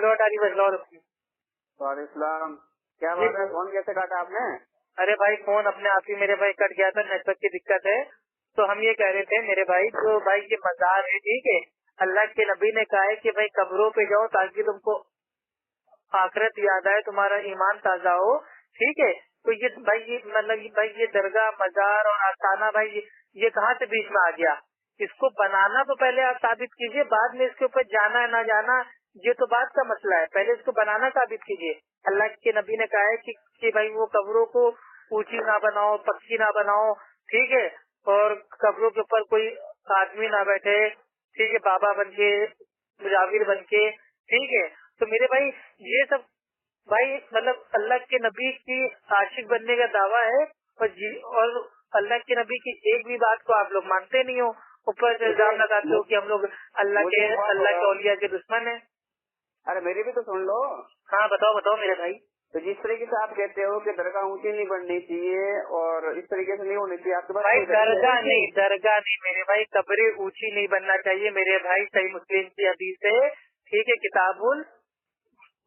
Hello अटारी बजलौर। वालेकुम, क्या बात है, फोन कैसे काटा आपने? अरे भाई फोन अपने आप ही मेरे भाई कट गया था, नेटवर्क की दिक्कत है। तो हम ये कह रहे थे मेरे भाई, तो भाई ये मजार है, ठीक है, अल्लाह के नबी ने कहा है कि भाई कब्रों पे जाओ ताकि तुमको आखिरत याद आए, तुम्हारा ईमान ताजा हो, ठीक है। तो ये भाई ये मतलब भाई ये दरगाह मजार और आस्थाना भाई ये कहाँ से बीच में आ गया? इसको बनाना तो पहले आप साबित कीजिए, बाद में इसके ऊपर जाना है ना जाना ये तो बात का मसला है, पहले इसको बनाना साबित कीजिए। अल्लाह के नबी ने कहा है कि भाई वो कब्रों को ऊंची ना बनाओ, पक्की ना बनाओ, ठीक है, और कब्रों के ऊपर कोई आदमी ना बैठे, ठीक है, बाबा बन के, मुजाविर बन के, ठीक है। तो मेरे भाई ये सब भाई मतलब अल्लाह के नबी की आशिक बनने का दावा है, और अल्लाह के नबी की एक भी बात को आप लोग मानते नहीं हो, ऊपर से इल्जाम लगाते हो कि हम लोग अल्लाह के औलिया के दुश्मन है। अरे मेरी भी तो सुन लो। हाँ बताओ मेरे भाई। तो जिस तरीके से आप कहते हो कि दरगाह ऊंची नहीं बननी चाहिए और इस तरीके से नहीं होनी चाहिए, आपके पास भाई दरगाह नहीं मेरे भाई, कब्रें ऊंची नहीं बनना चाहिए मेरे भाई, सही मुस्लिम की हदीस है, ठीक है, किताबुल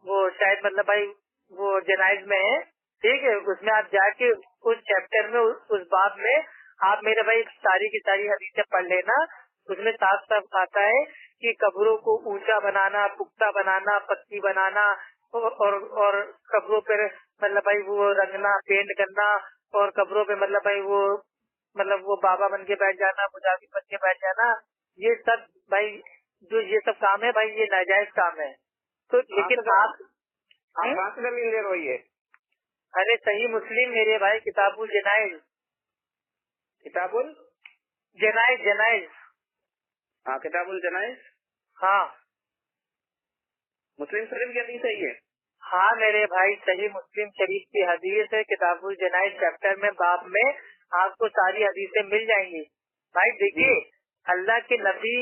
वो शायद मतलब भाई वो जनाइज में है, ठीक है, उसमें आप जाके उस चैप्टर में उस बाब में आप मेरे भाई सारी की सारी हदीसें पढ़ लेना, उसमें साफ साफ आता है कि कब्रों को ऊंचा बनाना, पुख्ता बनाना, पत्ती बनाना और कब्रों पर मतलब भाई वो रंगना, पेंट करना, और कब्रों पे मतलब वो बाबा बन के बैठ जाना, मुजाहिद बन के बैठ जाना, ये सब भाई जो ये सब काम है भाई ये नाजायज काम है। तो लेकिन आप कहाँ से दलील दे रही है? अरे सही मुस्लिम मेरे भाई, किताबुल जनाइज, किताबुल जनाइज हाँ, किताबुल जनाइज, हाँ मुस्लिम शरीफ की हदीस है ये। हाँ मेरे भाई सही मुस्लिम शरीफ की हदीस है, किताबुल जनाइज चैप्टर में बाब में आपको सारी हदीसें मिल जाएंगी। भाई देखिए अल्लाह के नबी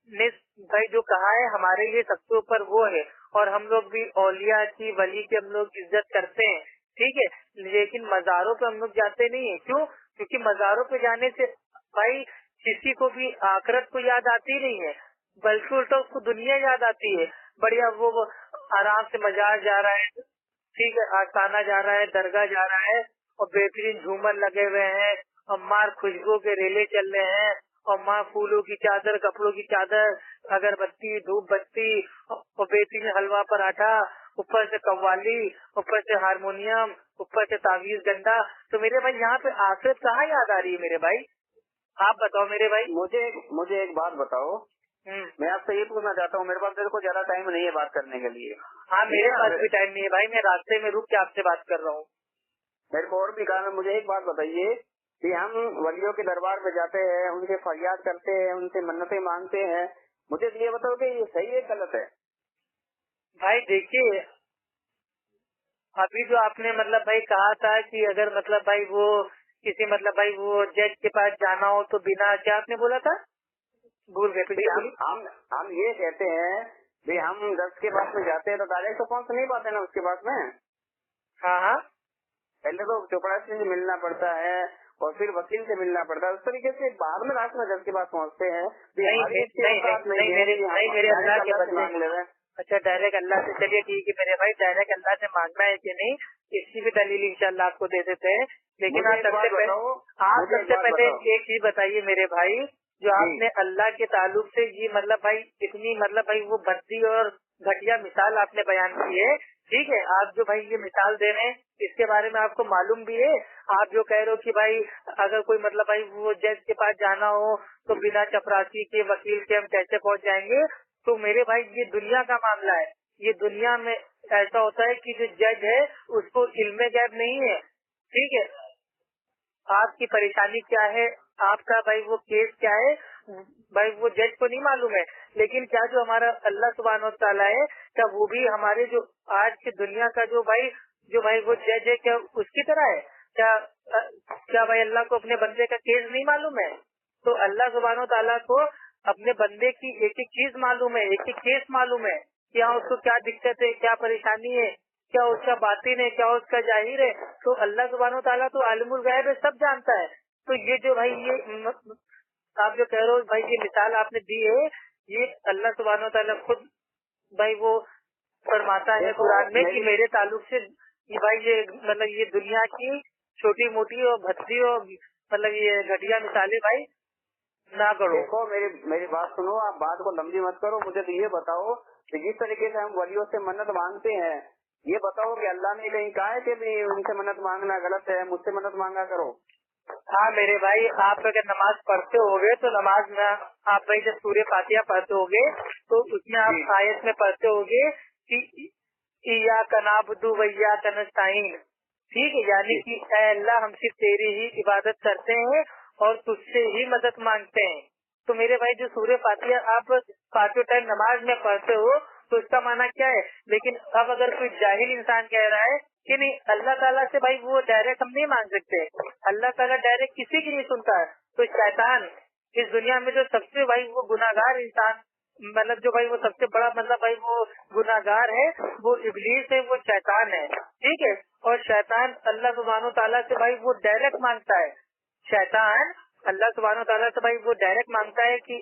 ने भाई जो कहा है हमारे लिए सबसे ऊपर वो है, और हम लोग भी औलिया की वली की हम लोग इज्जत करते हैं, ठीक है, लेकिन मजारों पे हम लोग जाते नहीं है। क्यों? क्योंकि मजारों पे जाने से भाई किसी को भी आखिरत को याद आती नहीं है, बल्कि उल्टा उसको दुनिया याद आती है। बढ़िया वो आराम से मजार जा रहा है, ठीक है, आस्थाना जा रहा है, दरगाह जा रहा है, और बेहतरीन झूमर लगे हुए हैं, और मार खुशबू के रेले चल रहे हैं, और माँ फूलों की चादर, कपड़ों की चादर, अगरबत्ती, धूप बत्ती, और बेहतरीन हलवा पराठा, ऊपर से कव्वाली, ऊपर से हारमोनियम, ऊपर से तावीज गंडा। तो मेरे भाई यहाँ पे आखिरत कहाँ याद आ रही है मेरे भाई? आप बताओ मेरे भाई। मुझे एक बात बताओ, मैं आपसे ये पूछना चाहता हूँ, मेरे पास देखो को ज्यादा टाइम नहीं है बात करने के लिए। हाँ मेरे पास भी टाइम नहीं है भाई, मैं रास्ते में रुक के आपसे बात कर रहा हूँ। मेरे को और भी काम है। मुझे एक बात बताइए कि हम वलियों के दरबार में जाते हैं, उनसे फरियाद करते हैं, उनसे मन्नतें मांगते हैं, मुझे ये बताओ कि ये सही है गलत है? भाई देखिए अभी जो आपने मतलब भाई कहा था कि अगर मतलब भाई वो किसी मतलब भाई वो जज के पास जाना हो तो बिना, क्या आपने बोला था, भूल गए? हम ये कहते हैं कि हम दस के पास में जाते हैं तो डायरेक्ट तो पहुंच नहीं पाते ना उसके पास में। हाँ पहले तो चौपड़ासी से मिलना पड़ता है और फिर वकील से मिलना पड़ता है, उस तरीके से बाद में रात में जज के पास पहुंचते हैं। नहीं मेरे अल्लाह के बंदे, अच्छा डायरेक्ट अल्लाह से, चलिए ठीक है मेरे भाई, डायरेक्ट अल्लाह से मांगना है कि नहीं इसकी भी दलील इंशाल्लाह आपको दे देते हैं। लेकिन आप सबसे पहले एक चीज बताइए मेरे भाई, जो आपने अल्लाह के ताल्लुक से ये मतलब भाई इतनी मतलब भाई वो भद्दी और घटिया मिसाल आपने बयान की है, ठीक है, आप जो भाई ये मिसाल दे रहे हैं इसके बारे में आपको मालूम भी है। आप जो कह रहे हो कि भाई अगर कोई मतलब भाई वो जज के पास जाना हो तो बिना चपरासी के, वकील के हम कैसे पहुंच जाएंगे? तो मेरे भाई ये दुनिया का मामला है, ये दुनिया में ऐसा होता है कि जो जज है उसको इल्मे गैब नहीं है, ठीक है, आपकी परेशानी क्या है, आपका भाई वो केस क्या है, भाई वो जज को नहीं मालूम है। लेकिन क्या जो हमारा अल्लाह सुब्हानहू व तआला है, क्या वो भी हमारे जो आज की दुनिया का जो भाई वो जज है, क्या उसकी तरह है? क्या भाई अल्लाह को अपने बंदे का केस नहीं मालूम है? तो अल्लाह सुब्हानहू व तआला को अपने बंदे की एक एक चीज मालूम है, एक एक केस मालूम है, क्या उसको क्या दिक्कत है, क्या परेशानी है, क्या उसका बातिन है, क्या उसका जाहिर है। तो अल्लाह सुब्हानहू ताला तो आलिमुल गैब है, सब जानता है। तो ये जो भाई ये आप जो कह रहे हो भाई ये मिसाल आपने दी है, ये अल्लाह सुब्हानहू ताला खुद भाई वो फरमाता है कुरान में कि मेरे ताल्लुक से ये भाई ये मतलब ये दुनिया की छोटी मोटी और भद्दी और मतलब ये घटिया मिसालें भाई ना करो। देखो मेरी बात सुनो, आप बात को लंबी मत करो। मुझे तो ये बताओ कि जिस तरीके से हम वलियों से मन्नत मांगते हैं, ये बताओ कि अल्लाह ने कहीं कहा है कि भी उनसे मन्नत मांगना गलत है, मुझसे मन्नत मांगा करो। हाँ मेरे भाई, आप अगर नमाज पढ़ते होगे तो नमाज में आप भाई जब सूर्य फातिहा पढ़ते होगे तो उसमें आप आयत में पढ़ते होगे कि इय्याका नअबुदु व इय्याका नस्तईन, ठीक है, यानी कि ऐ अल्लाह हम सिर्फ तेरी ही इबादत करते हैं और तुझसे ही मदद मांगते हैं। तो मेरे भाई जो सूर्य फातिहा आप पांचों टाइम नमाज में पढ़ते हो तो इसका माना क्या है। लेकिन अब अगर कोई जाहिल इंसान कह रहा है कि नहीं अल्लाह ताला से भाई वो डायरेक्ट हम नहीं मांग सकते, अल्लाह ताला डायरेक्ट किसी की नहीं सुनता है, तो शैतान इस दुनिया में जो सबसे भाई वो गुनाहगार इंसान मतलब जो भाई वो सबसे बड़ा मतलब भाई वो गुनाहगार है वो इब्लीस है, वो शैतान है, ठीक है। और शैतान अल्लाह सुब्हानो ताला से भाई वो डायरेक्ट मांगता है, शैतान अल्लाह सुब्हानो ताला से भाई वो डायरेक्ट मांगता है कि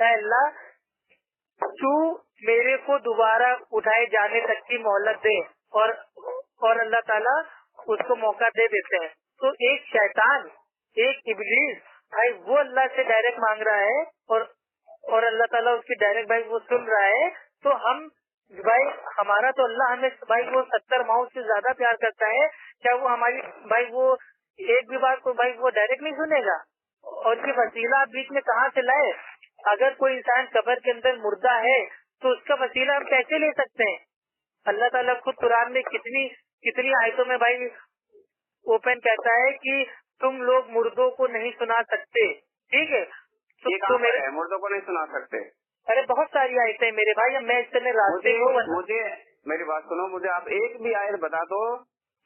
अल्लाह तू मेरे को दोबारा उठाए जाने तक की मोहलत दे, और अल्लाह ताला उसको मौका दे देते हैं। तो एक शैतान एक इब्लीस भाई वो अल्लाह से डायरेक्ट मांग रहा है और अल्लाह ताला उसकी डायरेक्ट भाई वो सुन रहा है। तो हम भाई हमारा तो अल्लाह हमें भाई वो 70 माओ से ज्यादा प्यार करता है, क्या वो हमारी भाई वो एक भी बात को भाई वो डायरेक्ट नहीं सुनेगा। और ये वसीला आप बीच में कहाँ से लाए। अगर कोई इंसान कब्र के अंदर मुर्दा है तो उसका वसीला हम कैसे ले सकते हैं। अल्लाह ताला खुद कुरान में कितनी आयतों में भाई ओपन कहता है कि तुम लोग मुर्दों को नहीं सुना सकते, ठीक है। तो मेरे मुर्दों को नहीं सुना सकते, अरे बहुत सारी आयतें मेरे भाई, अब मैं इस समय रास्ते में मुझे मेरी बात सुनो, मुझे आप एक भी आयत बता दो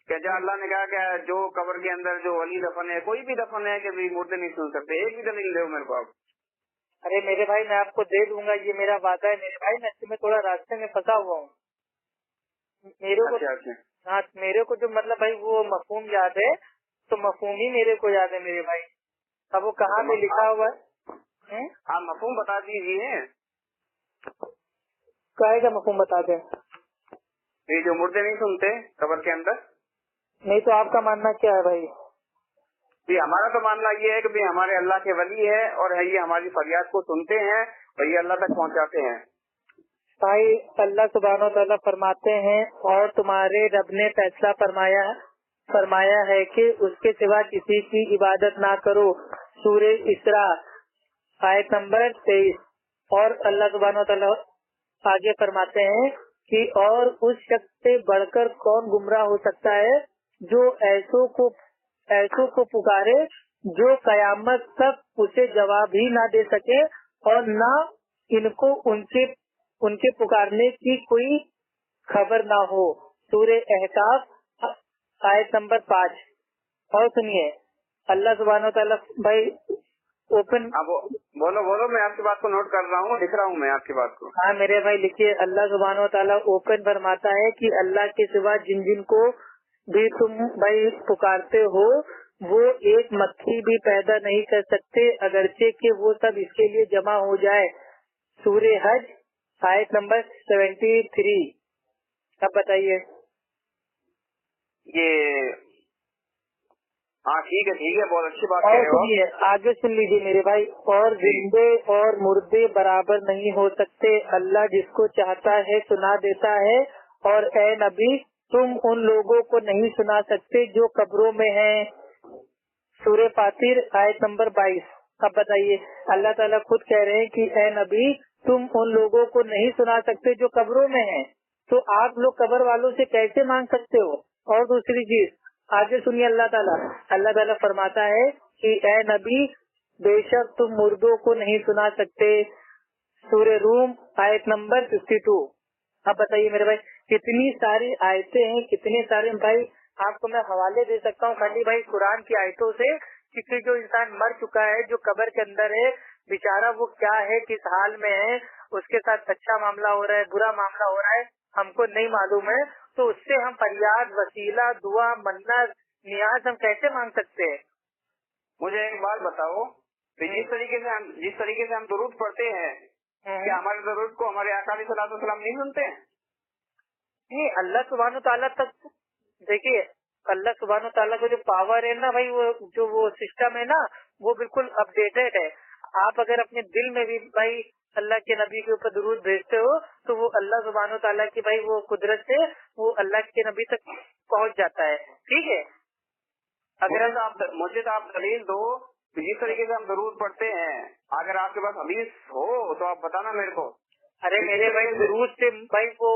कि जहाँ अल्लाह ने कहा कि जो कब्र के अंदर जो वली दफन है, कोई भी दफन है कि मुर्दे नहीं सुन सकते, एक भी दलील दो मेरे को आप। अरे मेरे भाई मैं आपको दे दूंगा, ये मेरा वादा है मेरे भाई, मैं इसमें थोड़ा रास्ते में फंसा हुआ हूँ। मेरे को हाँ मेरे को जो मतलब भाई वो मफहूम याद है तो मफहूम ही मेरे को याद है मेरे भाई। अब वो कहाँ पे लिखा हुआ है आप मफहूम बता दीजिए। कहेगा मफहूम बता दें। ये जो मुर्दे नहीं सुनते कब्र के अंदर, नहीं तो आपका मानना क्या है भाई। जी हमारा तो मानना ये है कि भाई हमारे अल्लाह के वली है और ये हमारी फरियाद को सुनते हैं और ये अल्लाह तक पहुंचाते हैं। भाई अल्लाह सुब्हानो तआला फरमाते हैं और तुम्हारे रब ने फैसला फरमाया है कि उसके सिवा किसी की इबादत ना करो। सूरे इसरा आयत नंबर 23। और अल्लाह सुब्हानो तआला आगे फरमाते हैं कि और उस शख्स से बढ़कर कौन गुमराह हो सकता है जो ऐसों को पुकारे जो कयामत तक उसे जवाब ही ना दे सके और ना इनको उनके पुकारने की कोई खबर ना हो। सूरे अहकाफ आयत नंबर 5। और सुनिए अल्लाह सुब्हानो तआला भाई ओपन बोलो मैं आपकी बात को नोट कर रहा हूँ, लिख रहा हूँ मैं आपकी बात को। हाँ मेरे भाई लिखिए। अल्लाह सुब्हानो तआला ओपन फरमाता है कि अल्लाह के सिवा जिन को भी तुम भाई पुकारते हो वो एक मक्खी भी पैदा नहीं कर सकते अगरचे कि वो सब इसके लिए जमा हो जाए। सूरे हज आयत नंबर 73। अब बताइए। ये हाँ ठीक है बहुत अच्छी बात और है। सुनिए आगे सुन लीजिए मेरे भाई। और जिंदे और मुर्दे बराबर नहीं हो सकते, अल्लाह जिसको चाहता है सुना देता है। और ए नबी तुम उन लोगों को नहीं सुना सकते जो कब्रों में हैं। सूरे फातिर आयत नंबर 22। अब बताइए अल्लाह ताला खुद कह रहे हैं कि ए नबी तुम उन लोगों को नहीं सुना सकते जो कब्रों में हैं, तो आप लोग कब्र वालों से कैसे मांग सकते हो। और दूसरी चीज आगे सुनिए अल्लाह ताला फरमाता है कि ए नबी बेशक तुम मुर्दों को नहीं सुना सकते। सूरे रूम आयत नंबर 52। अब बताइए मेरे भाई कितनी सारी आयतें हैं, कितने सारे भाई आपको मैं हवाले दे सकता हूँ खाली भाई कुरान की आयतों से कि जो इंसान मर चुका है जो कब्र के अंदर है बेचारा वो क्या है किस हाल में है, उसके साथ अच्छा मामला हो रहा है बुरा मामला हो रहा है हमको नहीं मालूम है, तो उससे हम फरियाद वसीला दुआ मन्नत नियाज हम कैसे मांग सकते हैं। मुझे एक बात बताओ, जिस तरीके से हम दुरूद पढ़ते हैं क्या हमारे दुरूद को हमारे आका अलैहि सलातो वस्सलाम नहीं सुनते हैं। नहीं, अल्लाह सुब्हानो ताला तक देखिए, अल्लाह सुब्हानो ताला का जो पावर है ना भाई, वो सिस्टम है ना, वो बिल्कुल अपडेटेड है। आप अगर अपने दिल में भी भाई अल्लाह के नबी के ऊपर दुरूद भेजते हो तो वो अल्लाह सुब्हानो ताला की भाई वो कुदरत से वो अल्लाह के नबी तक पहुंच जाता है। ठीक है, अगर मुझे तो आप दलील दो जिस तरीके से हम दुरूद पढ़ते हैं, अगर आपके पास हदीस हो तो आप बताना मेरे को। अरे मेरे भाई दुरूद से भाई वो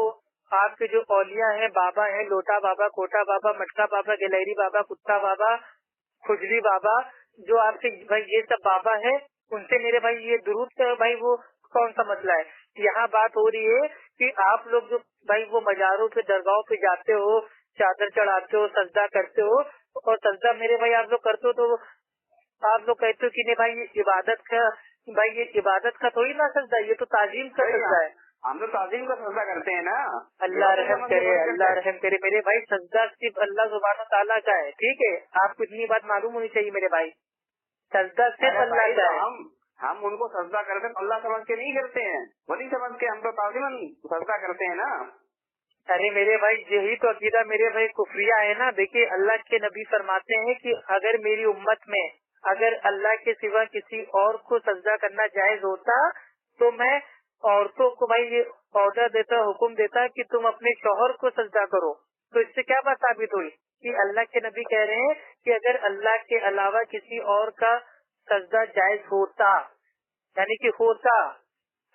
आपके जो औलिया हैं, बाबा हैं, लोटा बाबा, कोटा बाबा, मटका बाबा, गिलहरी बाबा, कुत्ता बाबा, खुजली बाबा, जो आपके भाई ये सब बाबा है, उनसे मेरे भाई ये दुरूद का भाई वो कौन सा मसला है। यहाँ बात हो रही है कि आप लोग जो भाई वो मजारों पे दरगाहों पे जाते हो, चादर चढ़ाते हो, सजदा करते हो, और सजदा मेरे भाई आप लोग करते हो तो आप लोग कहते हो कि नहीं भाई ये इबादत का, भाई ये इबादत का थोड़ी ना सजदा, ये तो ताजीम का सजदा है। हम तो ताजीम का सजदा करते हैं ना। अल्लाह रहम करे, अल्लाह रहम करे मेरे भाई, सजदा सिर्फ अल्लाह सुब्हानो ताला का है। ठीक है, आपको इतनी बात मालूम होनी चाहिए मेरे भाई, सजदा सिर्फ अल्लाह का है। हम उनको सजदा करते हैं, अल्लाह समझ के नहीं करते हैं, वली समझ के हम तो ताजीमन सजदा करते हैं ना। अरे मेरे भाई यही तो अकीदा मेरे भाई कुफरिया है ना। देखिए अल्लाह के नबी फरमाते हैं कि अगर मेरी उम्मत में अगर अल्लाह के सिवा किसी और को सजदा करना जायज होता तो मैं औरतों को भाई ये ऑर्डर देता, हुक्म देता कि तुम अपने शौहर को सजदा करो। तो इससे क्या बात साबित हुई कि अल्लाह के नबी कह रहे हैं कि अगर अल्लाह के अलावा किसी और का सजदा जायज होता, यानी कि होता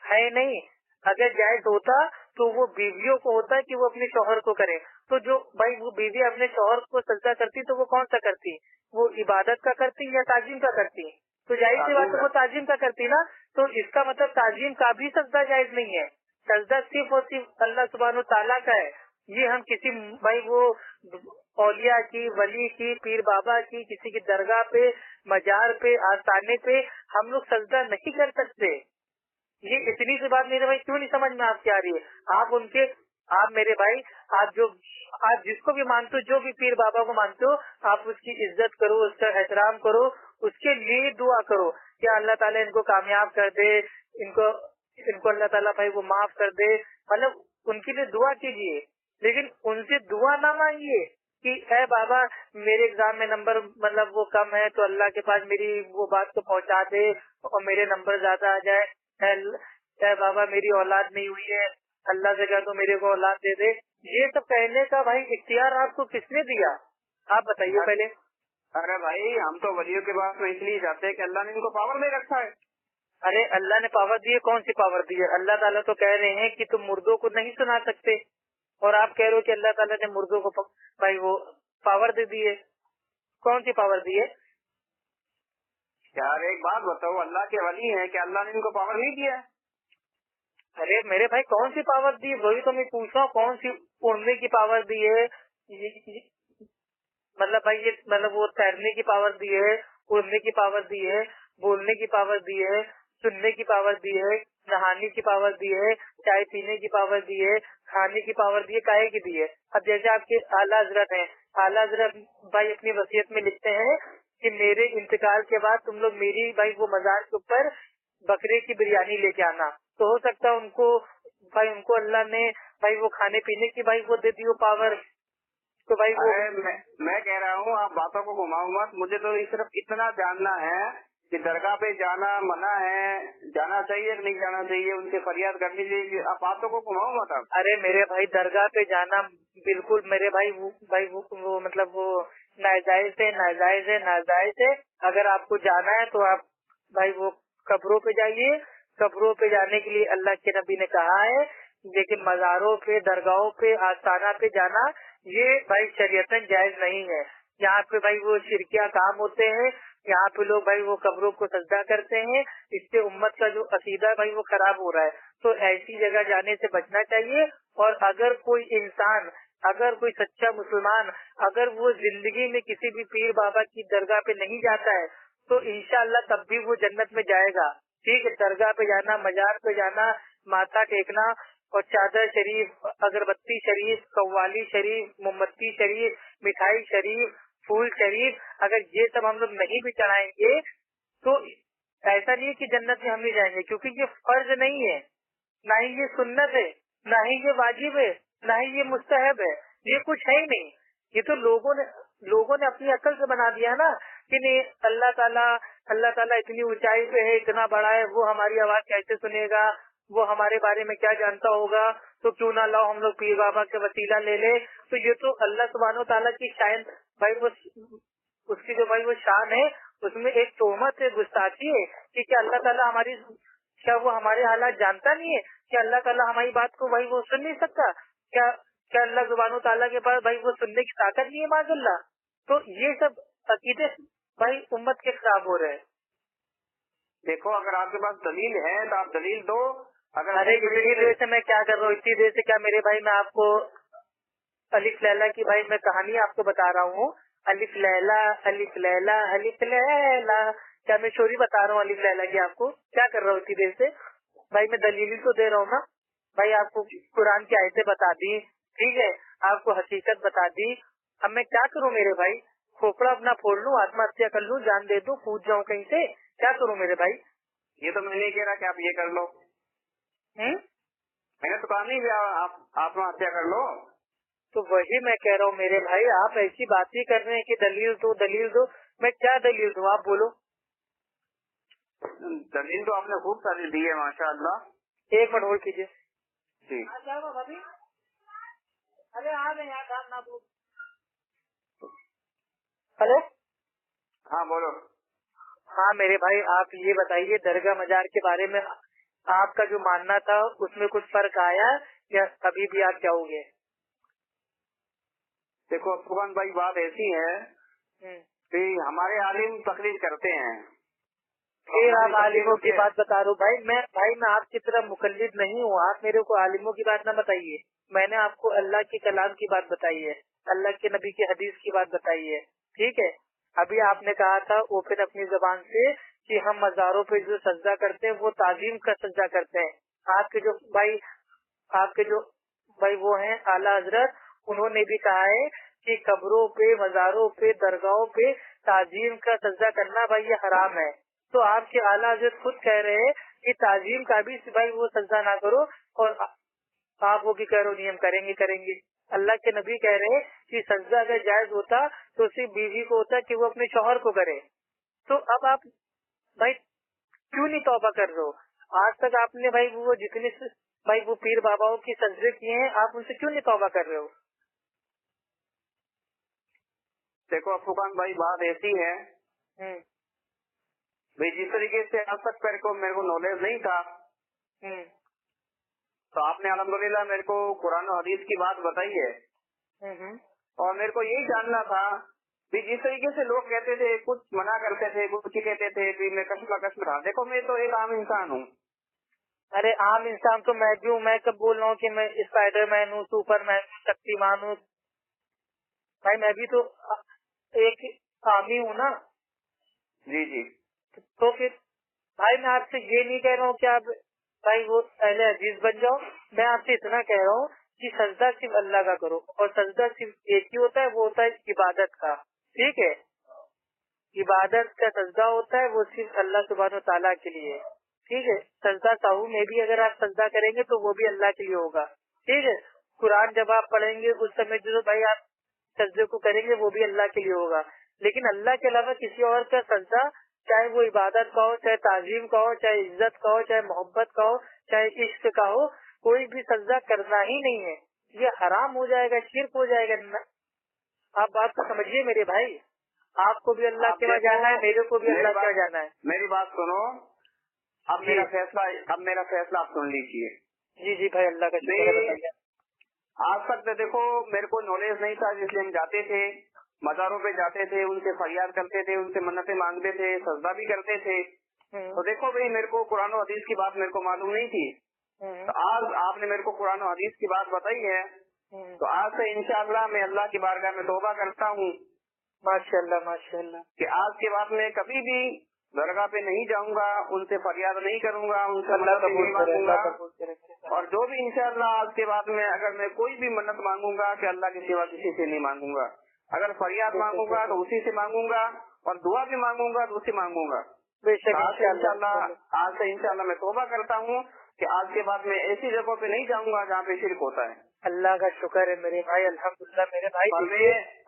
है नहीं, अगर जायज होता तो वो बीवियों को होता कि वो अपने शौहर को करे। तो जो भाई वो बीवी अपने शौहर को सजदा करती तो वो कौन सा करती, वो इबादत का करती या ताजीम का करती? तो जाहिर सी बात है वो ताजीम का करती ना। तो इसका मतलब ताजीम का भी सजदा जायज नहीं है, सजदा सिर्फ और सिर्फ अल्लाह सुब्हानो ताला का है। ये हम किसी भाई वो औलिया की, वली की, पीर बाबा की, किसी की दरगाह पे, मजार पे, आस्थाने पे हम लोग सजदा नहीं कर सकते। ये इतनी सी बात मेरे भाई क्यों नहीं समझ में आपकी आ रही है? आप मेरे भाई, आप जिसको भी मानते हो, जो भी पीर बाबा को मानते हो, आप उसकी इज्जत करो, उसका एहतराम करो, उसके लिए दुआ करो कि अल्लाह ताला इनको कामयाब कर दे, इनको अल्लाह ताला भाई वो माफ कर दे, मतलब उनके लिए दुआ कीजिए। लेकिन उनसे दुआ ना मांगिए कि ऐ बाबा मेरे एग्जाम में नंबर मतलब वो कम है तो अल्लाह के पास मेरी वो बात को पहुंचा दे और मेरे नंबर ज्यादा आ जाए। ऐ बाबा मेरी औलाद नहीं हुई है, अल्लाह से कह दो मेरे को औलाद दे दे। ये सब कहने का भाई इख्तियार आपको किसने दिया? आप बताइए पहले। अरे भाई हम तो वलियों के पास में इसलिए जाते हैं कि अल्लाह ने इनको पावर दे रखा है। अरे अल्लाह ने पावर दी है? कौन सी पावर दी है? अल्लाह ताला तो कह रहे हैं कि तुम मुर्दों को नहीं सुना सकते, और आप कह रहे हो कि अल्लाह ताला ने मुर्दों को भाई वो पावर दे दी है। कौन सी पावर दी है? यार एक बात बताओ, अल्लाह के वली हैं कि अल्लाह ने इनको पावर नहीं दिया है? अरे मेरे भाई कौन सी पावर दी है वही तो मैं पूछ रहा हूँ, कौन सी उड़ने की पावर दी है? मतलब भाई ये मतलब वो तैरने की पावर दी है, उड़ने की पावर दी है, बोलने की पावर दी है, सुनने की पावर दी है, नहाने की पावर दी है, चाय पीने की पावर दी है, खाने की पावर दी है, काहे की दी है? अब जैसे आपके आला हजरत हैं, आला हजरत भाई अपनी वसीयत में लिखते हैं कि मेरे इंतकाल के बाद तुम लोग मेरी भाई वो मजार के ऊपर बकरे की बिरयानी लेके आना। तो हो सकता है उनको अल्लाह ने भाई वो खाने पीने की भाई वो दे दी वो पावर। तो भाई वो मैं कह रहा हूँ आप बातों को घुमाओ मत, मुझे तो सिर्फ इतना जानना है कि दरगाह पे जाना मना है, जाना चाहिए कि नहीं जाना चाहिए, उनसे फरियाद करनी चाहिए, आप बातों को घुमाओ मत आप। अरे मेरे भाई दरगाह पे जाना बिल्कुल मेरे भाई वो मतलब वो नाजायज है, नाजायज है, नाजायज है। अगर आपको जाना है तो आप भाई वो कब्रों पे जाइए, कब्रों पे जाने के लिए अल्लाह के नबी ने कहा है, लेकिन मज़ारों पे, दरगाहों पे, आस्थाना पे जाना ये भाई शरीयतन जायज नहीं है। यहाँ पे भाई वो शिरकिया काम होते हैं, यहाँ पे लोग भाई वो कब्रों को सजदा करते हैं, इससे उम्मत का जो अकीदा भाई वो खराब हो रहा है। तो ऐसी जगह जाने से बचना चाहिए। और अगर कोई इंसान, अगर कोई सच्चा मुसलमान, अगर वो जिंदगी में किसी भी पीर बाबा की दरगाह पे नहीं जाता है तो इंशाअल्लाह तब भी वो जन्नत में जाएगा। ठीक है, दरगाह पे जाना, मजार पे जाना, माथा टेकना और चादर शरीफ, अगरबत्ती शरीफ, कव्वाली शरीफ, मोमबत्ती शरीफ, मिठाई शरीफ, फूल शरीफ, अगर ये सब हम लोग नहीं भी चढ़ाएंगे तो ऐसा नहीं है कि जन्नत में हम नहीं जाएंगे, क्योंकि ये फर्ज नहीं है, ना ही ये सुन्नत है, ना ही ये वाजिब है। ना ही ये मुस्तहब है, ये कुछ है ही नहीं। ये तो लोगों ने अपनी अकल से बना दिया ना कि नहीं, अल्लाह ताला इतनी ऊंचाई पे है, इतना बड़ा है, वो हमारी आवाज कैसे सुनेगा, वो हमारे बारे में क्या जानता होगा, तो क्यों ना लाओ हम लोग पीर बाबा के वसीला ले ले। तो ये तो अल्लाह सुब्हानो ताला की शान भाई, वो उसकी जो भाई वो शान है, उसमें एक तोहमत है, गुस्ताखी है कि क्या अल्लाह ताला हमारी, क्या वो हमारे हालात जानता नहीं है? क्या अल्लाह ताला हमारी बात को भाई वो सुन नहीं सकता? क्या अल्लाह सुब्हानो ताला के पास भाई वो सुनने की ताकत नहीं है माज़अल्लाह? तो ये सब अकीदे भाई उम्मत के खराब हो रहे हैं। देखो, अगर आपके पास दलील है तो आप दलील दो। अगर अरे इतनी देर से मैं क्या कर रहा हूँ, इतनी देर से क्या मेरे भाई, मैं आपको अलिफ लैला की भाई मैं कहानी आपको बता रहा हूँ। अलिफ लैला अलिफ लैला अलिफ लैला, क्या मैं चोरी बता रहा हूँ अलिफ लैला की आपको? क्या कर रहा हूँ इतनी देर से भाई? मैं दलील तो दे रहा हूँ ना भाई, आपको कुरान की आयतें बता दी, ठीक है, आपको हकीकत बता दी। अब मैं क्या करूँ मेरे भाई? खोपड़ा अपना फोड़ लूँ, आत्महत्या कर लूँ, जान दे दूँ, कूद जाऊँ कहीं से? क्या करूँ मेरे भाई? ये तो मैं नहीं कह रहा कि आप ये कर लो, मैंने तो कहा नहीं आप आत्महत्या कर लो। तो वही मैं कह रहा हूँ मेरे भाई, आप ऐसी बात ही कर रहे हैं कि दलील दो। मैं क्या दलील दूँ, आप बोलो। दलील तो आपने खूब सारी दी है माशाअल्लाह। एक मिनट होल्ड कीजिए जी। अरे आ गए यहाँ, काम ना बोल। हेलो, हाँ बोलो। हाँ मेरे भाई, आप ये बताइए दरगाह मजार के बारे में आपका जो मानना था उसमें कुछ फर्क आया या अभी भी आप जाओगे? देखो अफगान भाई, बात ऐसी है कि हमारे आलिम तकलीफ करते हैं। फिर आप आलिमों की बात बता रहे हो भाई। मैं आपकी तरह मुकल्लिद नहीं हूँ, आप मेरे को आलिमों की बात ना बताइए। मैंने आपको अल्लाह की कलाम की बात बताई है, अल्लाह के नबी की हदीस की बात बताई है, ठीक है। अभी आपने कहा था ओपन अपनी जबान से कि हम मज़ारों पे जो सजदा करते हैं वो ताजीम का सजदा करते हैं। आपके जो भाई वो हैं आला हजरत, उन्होंने भी कहा है कि कब्रों पे, मज़ारों पे, दरगाहों पे ताजीम का सजदा करना भाई ये हराम है। तो आपके आला हजरत खुद कह रहे हैं कि ताजीम का भी भाई वो सजदा ना करो, और आप वो भी कह रहे हो नियम करेंगे। अल्लाह के नबी कह रहे हैं कि सजदा अगर जायज होता तो सिर्फ बीवी को होता कि वो अपने शौहर को करे। तो अब आप भाई क्यों नहीं तौबा कर रहे हो? आज तक आपने भाई वो जितने भाई वो पीर बाबाओं की सजदे किए हैं, आप उनसे क्यों नहीं तौबा कर रहे हो? देखो अफगान भाई, बात ऐसी है भाई, जिस तरीके से आज तक मेरे को नॉलेज नहीं था, तो आपने अल्हम्दुलिल्लाह मेरे को कुरान और हदीस की बात बताई है। और मेरे को यही जानना था कि जिस तरीके से लोग कहते थे, कुछ मना करते थे, कुछ कहते थे कि मैं कश्म था। देखो मैं तो एक आम इंसान हूँ। अरे आम इंसान तो मैं भी हूँ। मैं कब बोल रहा हूँ कि मैं स्पाइडरमैन हूँ, सुपरमैन हूँ, शक्तिमान हूँ? भाई मैं भी तो एक आमी हूँ ना। जी जी। तो फिर भाई मैं आपसे ये नहीं कह रहा हूँ कि आप भाई वो पहले अजीज बन जाओ। मैं आपसे इतना कह रहा हूँ कि सजदा सिर्फ अल्लाह का करो, और सजदा सिर्फ एक ही होता है, वो होता है इबादत का, ठीक है। इबादत का सजदा होता है, वो सिर्फ अल्लाह सुब्हानो ताला के लिए, ठीक है। सजदा साहू में भी अगर आप सजदा करेंगे तो वो भी अल्लाह के लिए होगा, ठीक है। कुरान जब आप पढ़ेंगे उस समय जो भाई आप सजदे को करेंगे वो भी अल्लाह के लिए होगा। लेकिन अल्लाह के अलावा किसी और का सजदा, चाहे वो इबादत का हो, चाहे ताजीम का हो, चाहे इज्जत का हो, चाहे मोहब्बत का हो, चाहे इश्क का हो, कोई भी सजदा करना ही नहीं है। ये हराम हो जाएगा, शिर्क हो जाएगा। आप बात को समझिए मेरे भाई, आपको भी अल्लाह के वहाँ जाना है, मेरे को भी अल्लाह के वहाँ जाना है। मेरी बात सुनो, अब मेरा फैसला आप सुन लीजिए। जी जी भाई, अल्लाह का शुक्र है, बताइए। आज तक तो देखो मेरे को नॉलेज नहीं था, जिसलिए हम जाते थे, मज़ारों पे जाते थे, उनसे फरियाद करते थे, उनसे मन्नतें मांगते थे, सजदा भी करते थे। तो देखो भाई, मेरे को कुरान और हदीस की बात मेरे को मालूम नहीं थी। तो आज आपने मेरे को कुरान और हदीस की बात बताई है, तो आज से इंशाअल्लाह मैं अल्लाह की बारगाह में तौबा करता हूँ। माशाअल्लाह माशाअल्लाह। कि आज के बाद मैं कभी भी दरगाह पे नहीं जाऊंगा, उनसे फरियाद नहीं करूंगा, उनसे मन्नत नहीं मांगूंगा। और जो भी इंशाअल्लाह आज के बाद में अगर मैं कोई भी मन्नत मांगूंगा कि अल्लाह के सिवा किसी से नहीं मांगूंगा। अगर फरियाद मांगूंगा तो उसी से मांगूंगा, और दुआ भी मांगूंगा तो उसी मांगूंगा। आज से इंशाअल्लाह मैं तौबा करता हूँ कि आज के बाद मैं ऐसी जगहों पे नहीं जाऊंगा जहाँ पे शिरक होता है। अल्लाह का शुक्र है मेरे भाई, अल्हम्दुलिल्लाह मेरे भाई।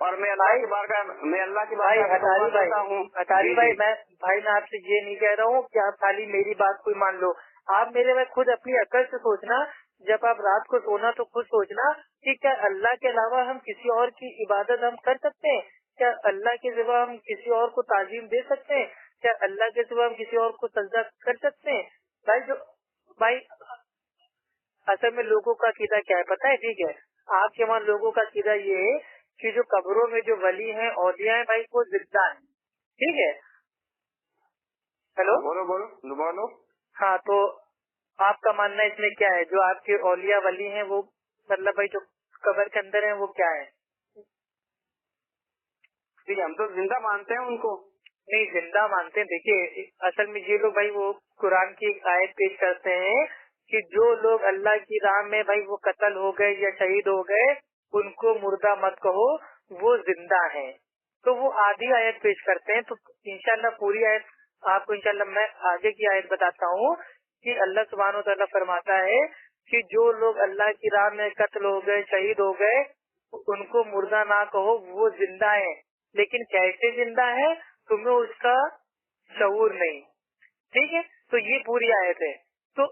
और मैं अल्लाह की बारगाह हूँ। अतारी भाई, मैं आपसे ये नहीं कह रहा हूँ कि आप खाली मेरी बात कोई मान लो। आप मेरे भाई खुद अपनी अकल से सोचना, जब आप रात को सोना तो खुद सोचना कि क्या अल्लाह के अलावा हम किसी और की इबादत हम कर सकते हैं? क्या अल्लाह के सिवा हम किसी और को ताजीम दे सकते हैं? क्या अल्लाह के सिवा हम किसी और को सजदा कर सकते हैं? भाई असल में लोगों का अकीदा क्या है पता है? ठीक है, आपके वहाँ लोगों का अकीदा ये है कि जो कब्रों में जो वली हैं, औलिया हैं भाई, वो जिंदा है। ठीक है, हेलो, बोलो। हाँ, तो आपका मानना इसमें क्या है? जो आपके औलिया वली हैं वो मतलब भाई जो कब्र के अंदर हैं वो क्या है? ठीक है, हम तो जिंदा मानते हैं उनको। नहीं, जिंदा मानते हैं। देखिए असल में ये लोग भाई वो कुरान की एक आयत पेश करते हैं कि जो लोग अल्लाह की राह में भाई वो कत्ल हो गए या शहीद हो गए, उनको मुर्दा मत कहो, वो जिंदा हैं। तो वो आधी आयत पेश करते हैं। तो इंशाल्लाह पूरी आयत आपको इंशाल्लाह मैं आगे की आयत बताता हूँ कि अल्लाह सुब्हानहू व तआला फरमाता है कि जो लोग अल्लाह की राह में कत्ल हो गए, शहीद हो गए, उनको मुर्दा ना कहो, वो जिंदा है। लेकिन कैसे जिंदा है तुम्हें उसका शऊर नहीं। ठीक है, तो ये पूरी आयत है। तो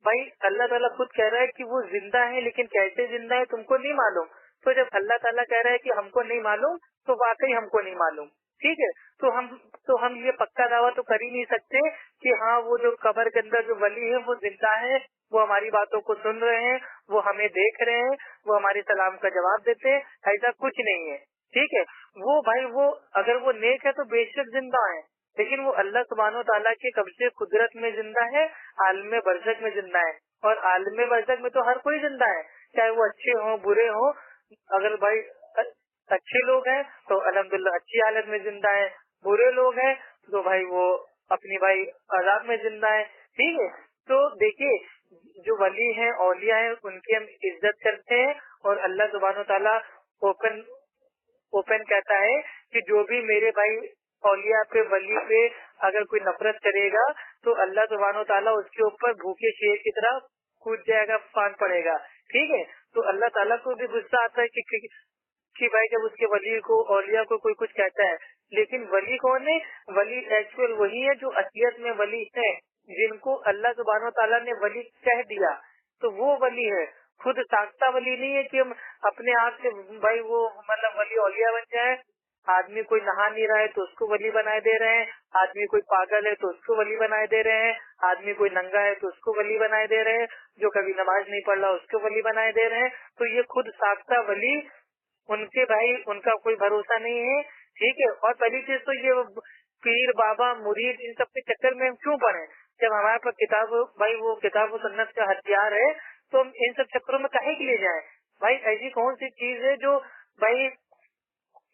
भाई अल्लाह ताला खुद कह रहा है कि वो जिंदा है, लेकिन कैसे जिंदा है तुमको नहीं मालूम। तो जब अल्लाह ताला कह रहा है कि हमको नहीं मालूम, तो वाकई हमको नहीं मालूम। ठीक है, तो हम ये पक्का दावा तो कर ही नहीं सकते कि हाँ वो जो कब्र के अंदर जो वली है वो जिंदा है, वो हमारी बातों को सुन रहे हैं, वो हमें देख रहे हैं, वो हमारे सलाम का जवाब देते हैं। ऐसा कुछ नहीं है। ठीक है, वो भाई वो अगर वो नेक है तो बेशक जिंदा है, लेकिन वो अल्लाह सुब्हानहू तआला के कब्जे कुदरत में जिंदा है, आलम बरज़ख में जिंदा है। और आलम बरज़ख में तो हर कोई जिंदा है, चाहे वो अच्छे हो बुरे हो। अगर भाई अच्छे लोग हैं तो अल्हम्दुलिल्लाह अच्छी हालत में जिंदा है, बुरे लोग हैं तो भाई वो अपनी भाई अज़ाब में जिंदा है। ठीक है, तो देखिए जो वली हैं, औलिया हैं, उनकी हम इज्जत करते हैं। और अल्लाह सुब्हानहू तआला ओपन कहता है कि जो भी मेरे भाई औलिया पे, वली पे अगर कोई नफरत करेगा तो अल्लाह सुब्हानहू तआला उसके ऊपर भूखे शेर की तरह कूद जाएगा, फान पड़ेगा। ठीक है, तो अल्लाह ताला को भी गुस्सा आता है कि भाई जब उसके वली को, औलिया को कोई कुछ कहता है। लेकिन वली कौन है? वली एक्चुअल वही है जो असलियत में वली है, जिनको अल्लाह सुब्हानहू तआला ने वली कह दिया, तो वो वली है। खुद साख्ता वली नहीं है कि हम अपने आप से भाई वो मतलब वली औलिया बन जाए। आदमी कोई नहा नहीं रहा है तो उसको वली बनाए दे रहे हैं, आदमी कोई पागल है तो उसको वली बनाए दे रहे हैं, आदमी कोई नंगा है तो उसको वली बनाए दे रहे हैं, जो कभी नमाज नहीं पढ़ रहा उसको वली बनाए दे रहे हैं। तो ये खुद साख्ता वली, उनके भाई उनका कोई भरोसा नहीं है। ठीक है, और पहली चीज तो ये पीर बाबा मुरीद इन सब के चक्कर में हम क्यों पड़े? जब हमारे पास किताब भाई वो किताब और सुन्नत का हथियार है तो हम इन सब चक्करों में काहे के लिए जाएं? भाई ऐसी कौन सी चीज है जो भाई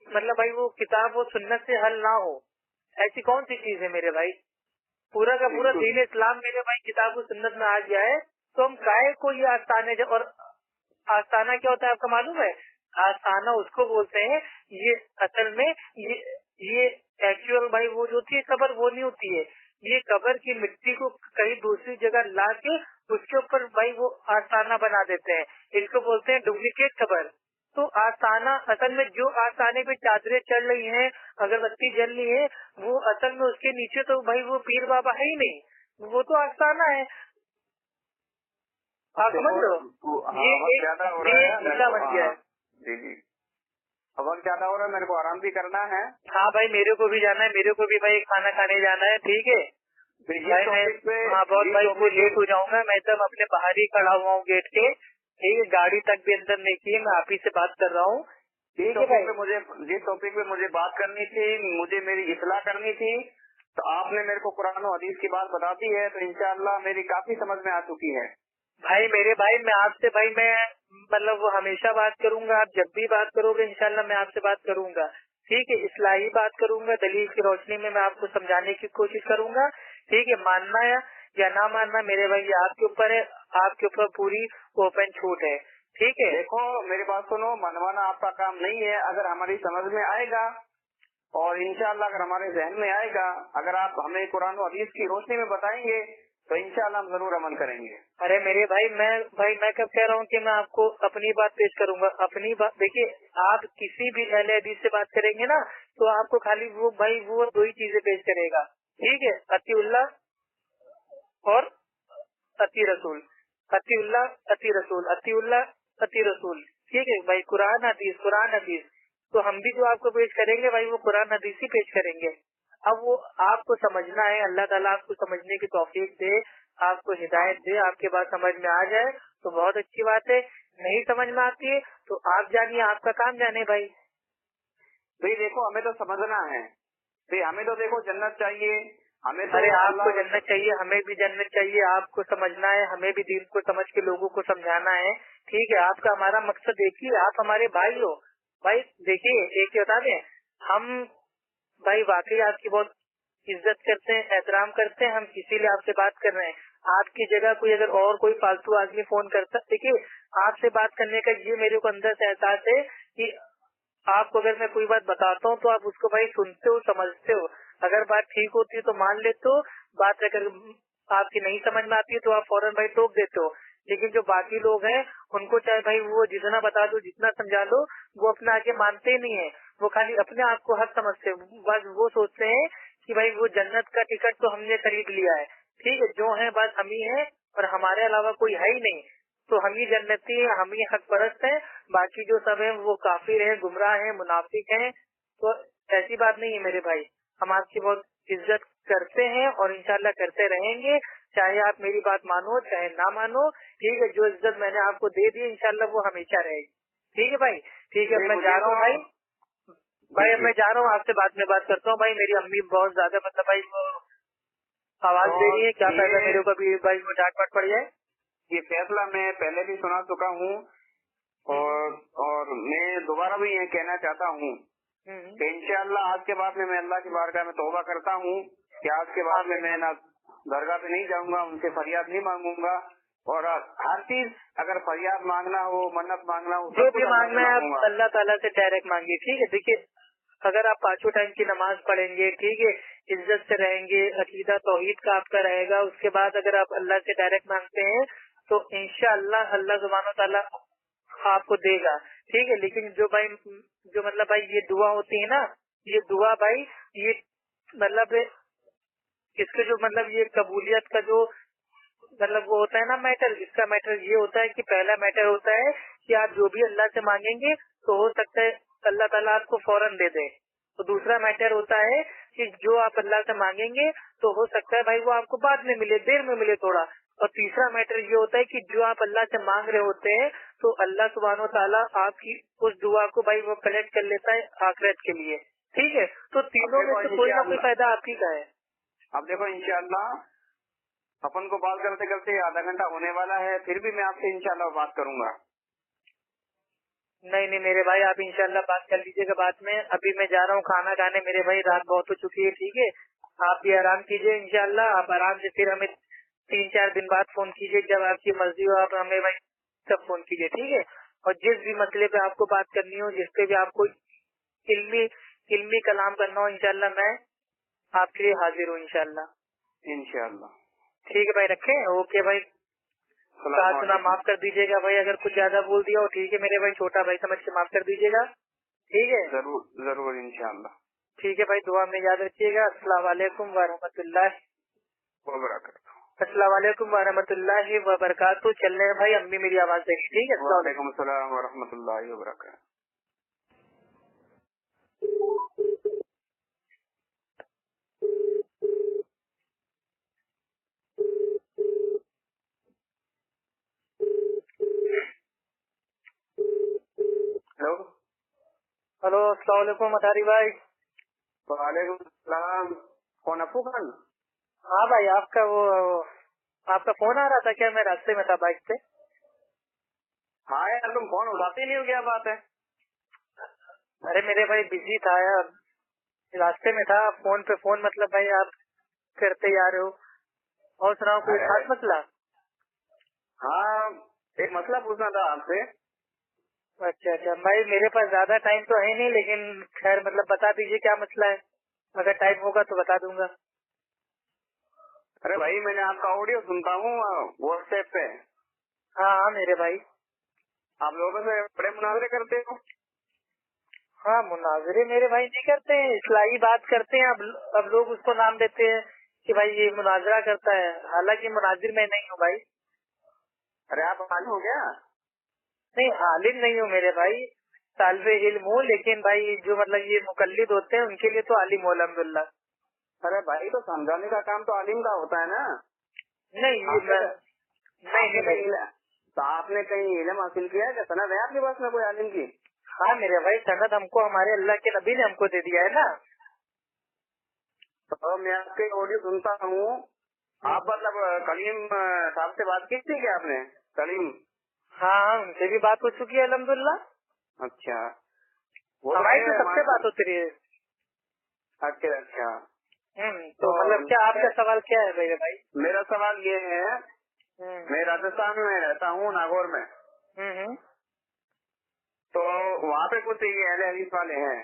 मतलब भाई वो किताब और सुन्नत से हल ना हो? ऐसी कौन सी चीज है मेरे भाई? पूरा का पूरा दीन इस्लाम मेरे भाई किताब और सुन्नत में आ गया है, तो हम काहे को ये आस्ताने। और आस्ताना क्या होता है आपका मालूम है? आस्ताना उसको बोलते हैं, ये असल में ये एक्चुअल भाई वो जो होती है कब्र, वो नहीं होती है। ये कब्र की मिट्टी को कहीं दूसरी जगह ला के उसके ऊपर भाई वो आस्ताना बना देते हैं, इसको बोलते हैं डुप्लीकेट कब्र। तो आस्ताना असल में जो आस्ताने पे चादरें चल रही हैं, अगरबत्ती जल रही है, वो असल में उसके नीचे तो भाई वो पीर बाबा है ही नहीं, वो तो आस्ताना है। आप समझ लो, ये हिस्सा बन गया है। जी, अब वक्त ज्यादा हो रहा है, मेरे को आराम भी करना है। हाँ भाई मेरे को भी जाना है, मेरे को भी भाई खाना खाने जाना है। ठीक है भाई, मैं हाँ बहुत भाई वो लेट हो जाऊंगा। मैं तब अपने बाहर ही खड़ा हुआ हूँ गेट के। ठीक है, गाड़ी तक भी अंदर नहीं की है, मैं आप ही से बात कर रहा हूँ। ठीक है भाई, जिस टॉपिक पे मुझे बात करनी थी, मुझे मेरी इस्लाह करनी थी, तो आपने मेरे को कुरान और हदीस की बात बता दी है, तो इंशाअल्लाह मेरी काफी समझ में आ चुकी है। भाई मेरे भाई मैं आपसे भाई मैं मतलब वो हमेशा बात करूंगा, आप जब भी बात करोगे इंशाल्लाह मैं आपसे बात करूंगा। ठीक है, इस्लाही बात करूंगा, दलील की रोशनी में मैं आपको समझाने की कोशिश करूंगा। ठीक है, मानना या ना मानना मेरे भाई ये आपके ऊपर है, आपके ऊपर पूरी ओपन छूट है। ठीक है, देखो मेरी बात सुनो, मनवाना आपका काम नहीं है। अगर हमारी समझ में आएगा और इंशाअल्लाह अगर हमारे जहन में आएगा, अगर आप हमें कुरान और हदीस की रोशनी में बताएंगे तो इंशाल्लाह हम जरूर अमल करेंगे। अरे मेरे भाई मैं कब कह रहा हूँ कि मैं आपको अपनी बात पेश करूंगा। अपनी बात देखिए, आप किसी भी अहले हदीस से बात करेंगे ना तो आपको खाली वो दो ही चीजें पेश करेगा, ठीक है, अतीउल्लाह और अती रसूल, अतीउल्लाह अती रसूल, अतीउल्लाह अती रसूल, ठीक है भाई। कुरान हदीस तो हम भी जो आपको पेश करेंगे भाई वो कुरान हदीस ही पेश करेंगे। अब वो आपको समझना है, अल्लाह ताला आपको समझने की तौफीक दे, आपको हिदायत दे, आपके बात समझ में आ जाए तो बहुत अच्छी बात है। नहीं समझ में आती है तो आप जानिए, आपका काम जाने भाई। भाई देखो हमें तो समझना है भाई, हमें तो देखो जन्नत चाहिए, हमें तो अरे आपको जन्नत चाहिए, हमें भी जन्नत चाहिए, आपको समझना है, हमें भी दीन को समझ के लोगों को समझाना है, ठीक है। आपका हमारा मकसद एक ही है, आप हमारे भाई हो भाई। देखिए एक बता दें, हम भाई वाकई आपकी बहुत इज्जत करते हैं, एहतराम करते हैं, हम इसीलिए आपसे बात कर रहे हैं। आपकी जगह कोई अगर और कोई फालतू आदमी फोन करता, देखिए आपसे बात करने का ये मेरे को अंदर से एहसास है कि आपको अगर मैं कोई बात बताता हूँ तो आप उसको भाई सुनते हो, समझते हो। अगर बात ठीक होती है तो मान लेते हो, बात अगर आपकी नहीं समझ में आती है तो आप फौरन भाई टोक देते हो। लेकिन जो बाकी लोग हैं उनको चाहे भाई वो जितना बता दो, जितना समझा लो, वो अपने आगे मानते ही नहीं है, वो खाली अपने आप को हक समझते हैं। बस वो सोचते हैं कि भाई वो जन्नत का टिकट तो हमने खरीद लिया है, ठीक है, जो है बस हम ही है और हमारे अलावा कोई है ही नहीं, तो हम ही जन्नती हैं, हम ही हक परस्त हैं, बाकी जो सब है वो काफिर हैं, गुमराह हैं, मुनाफिक हैं। तो ऐसी बात नहीं है मेरे भाई, हम आपकी बहुत इज्जत करते हैं और इंशाल्लाह करते रहेंगे, चाहे आप मेरी बात मानो चाहे ना मानो, ठीक है। जो इज्जत मैंने आपको दे दी इंशाल्लाह वो हमेशा रहेगी, ठीक है भाई। ठीक है, मैं जा रहा हूँ भाई, अब मैं जा रहा हूँ, आपसे बाद में बात करता हूँ भाई। मेरी अम्मी बहुत ज्यादा मतलब भाई वो आवाज दे रही है, क्या फायदा मेरे को भी भाई वो डांट पड़ जाए। ये फैसला मैं पहले भी सुना चुका हूँ और मैं दोबारा भी ये कहना चाहता हूँ कि इंशाअल्लाह आज के बाद में मैं अल्लाह की बारगाह में तौबा करता हूँ कि आज के बाद में मैं ना दरगाह पे नहीं जाऊंगा, उनसे फरियाद नहीं मांगूंगा, और हर चीज अगर फरियाद मांगना हो, मन्नत मांगना हो, जो भी मांगना है आप अल्लाह ताला से डायरेक्ट मांगिए, ठीक है। देखिए अगर आप 5 टाइम की नमाज पढ़ेंगे, ठीक है, इज्जत से रहेंगे, अकीदा तौहीद का आपका रहेगा, उसके बाद अगर आप अल्लाह से डायरेक्ट मांगते हैं तो इंशाअल्लाह अल्लाह सुब्हानहू ताला आपको देगा, ठीक है। लेकिन जो मतलब भाई ये दुआ होती है ना, ये दुआ भाई ये मतलब इसके जो मतलब ये कबूलियत का जो मतलब वो होता है ना मैटर, इसका मैटर ये होता है कि पहला मैटर होता है कि आप जो भी अल्लाह से मांगेंगे तो हो सकता है अल्लाह ताला आपको फौरन दे दे। तो दूसरा मैटर होता है कि जो आप अल्लाह से मांगेंगे तो हो सकता है भाई वो आपको बाद में मिले, देर में मिले थोड़ा। और तीसरा मैटर ये होता है कि जो आप अल्लाह से मांग रहे होते हैं तो अल्लाह सुब्हानहू ताला आपकी उस दुआ को भाई वो कलेक्ट कर लेता है आखिरत के लिए, ठीक है। तो तीनों में से कोई ना कोई फायदा आपकी का है। अब देखो इंशाअल्लाह अपन को बात करते करते आधा घंटा होने वाला है, फिर भी मैं आपसे इंशाअल्लाह बात करूंगा। नहीं मेरे भाई, आप इंशाल्लाह बात कर लीजिएगा बाद में। अभी मैं जा रहा हूँ खाना खाने मेरे भाई, रात बहुत हो चुकी है, ठीक है। आप भी आराम कीजिए इंशाल्लाह, आप आराम से फिर हमें 3-4 दिन बाद फोन कीजिए, जब आपकी मर्जी हो आप हमें भाई तब फोन कीजिए, ठीक है। और जिस भी मसले पे आपको बात करनी हो, जिस पे भी आपको इल्मी कलाम करना हो, इंशाल्लाह मैं आपके लिए हाजिर हूँ इंशाअल्लाह। ठीक है भाई, रखें, ओके भाई। कहा सुना माफ कर दीजिएगा भाई अगर कुछ ज्यादा बोल दिया हो, ठीक है मेरे भाई, छोटा भाई समझ के माफ कर दीजिएगा, ठीक है। जरूर जरूर इंशाअल्लाह। ठीक है भाई, दुआ में याद रखिएगा। अस्सलाम वालेकुम वरहमतुल्लाहि वबरकातुहू। चल रहे हैं भाई, अम्मी मेरी आवाज देगी, ठीक है। वालेकुम अस्सलाम वरहमतुल्लाहि वबरकातुहू। हेलो हेलो, अस्सलाम वालेकुम अतारी भाई। वालेकुम अस्सलाम। कौन अप्पू खान? हाँ भाई, आपका फोन आ रहा था क्या? मैं रास्ते में था बाइक पे। हाँ यार तुम फोन उठाते नहीं हो, क्या बात है? अरे मेरे भाई बिजी था यार, रास्ते में था, फोन पे फोन मतलब भाई आप करते जा रहे हो। और सुनाओ, कोई खास मसला? हाँ एक मसला पूछना था आपसे। अच्छा भाई, मेरे पास ज्यादा टाइम तो है नहीं, लेकिन खैर मतलब बता दीजिए क्या मसला है, अगर टाइम होगा तो बता दूंगा। अरे भाई मैंने आपका ऑडियो सुनता हूँ व्हाट्सएप पे। हाँ हाँ मेरे भाई। आप लोगों से बड़े मुनाजरे करते हो। हाँ मुनाजरे मेरे भाई नहीं करते हैं, इस्लाही बात करते हैं। अब लोग उसको नाम देते हैं कि भाई ये मुनाजरा करता है, हालांकि मुनाजिर मैं नहीं हूँ भाई। अरे आप आलिम हो क्या? नहीं आलिम नहीं हूँ मेरे भाई, तालिबे इल्म हूँ, लेकिन भाई जो मतलब ये मुकल्लिद होते हैं उनके लिए तो आलिम हूँ अल्हम्दुलिल्लाह। अरे भाई तो समझाने का काम तो आलिम का होता है ना। नहीं ये आपने नहीं नहीं। तो आपने कहीं इल्म हासिल किया है क्या? सनद है आपके पास में कोई आलिम की? हाँ मेरे भाई, सनद हमको हमारे अल्लाह के नबी ने हमको दे दिया है ना। तो मैं आपके ऑडियो सुनता हूँ। आप मतलब कलीम साहब से बात की थी क्या आपने? कलीम? हाँ उनसे भी बात हो चुकी है अल्हम्दुलिल्लाह। अच्छा वो हमारी तो सबसे बात होती रही है। अच्छा। तो मतलब क्या आपका सवाल क्या है मेरे भाई? मेरा सवाल ये है, मैं राजस्थान में रहता हूँ, नागौर में। तो वहाँ पे कुछ ये अहले हदीस वाले हैं।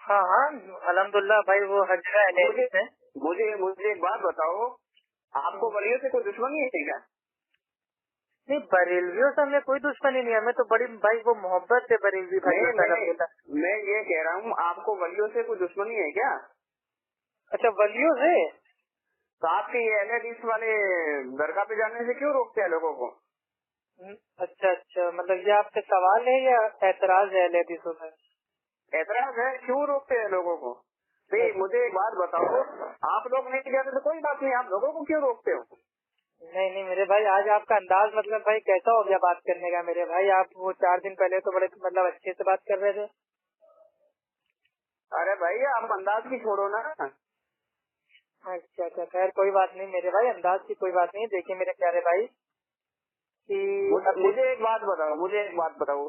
हाँ हाँ अल्हम्दुलिल्लाह भाई, वो हजरा अहले हदीस है। मुझे एक बात बताओ, आपको वलियों से कोई दुश्मनी है क्या? नहीं बरेलवियों से हमें कोई दुश्मनी नहीं है, हमें तो बड़ी भाई वो मोहब्बत है बरेलवी भाई। मैं ये कह रहा हूँ आपको वलियों से कोई दुश्मनी है क्या? अच्छा वलियों से? तो आपके ये अहले हदीस वाले दरगाह पे जाने से क्यों रोकते हैं लोगों को? अच्छा मतलब ये आपका सवाल है या एतराज है अहले हदीसों में? एतराज है, क्यों रोकते हैं लोगों को? नहीं मुझे एक बात बताओ, आप लोग नहीं जाते तो कोई बात नहीं, आप लोगों को क्यों रोकते हो? नहीं मेरे भाई, आज आपका अंदाज मतलब भाई कैसा हो गया बात करने का मेरे भाई? आप वो 4 दिन पहले तो बड़े मतलब अच्छे से बात कर रहे थे। अरे भाई आप अंदाज की छोड़ो ना। अच्छा खैर कोई बात नहीं मेरे भाई, अंदाज की कोई बात नहीं। देखिए मेरे प्यारे भाई कि मुझे एक बात बताओ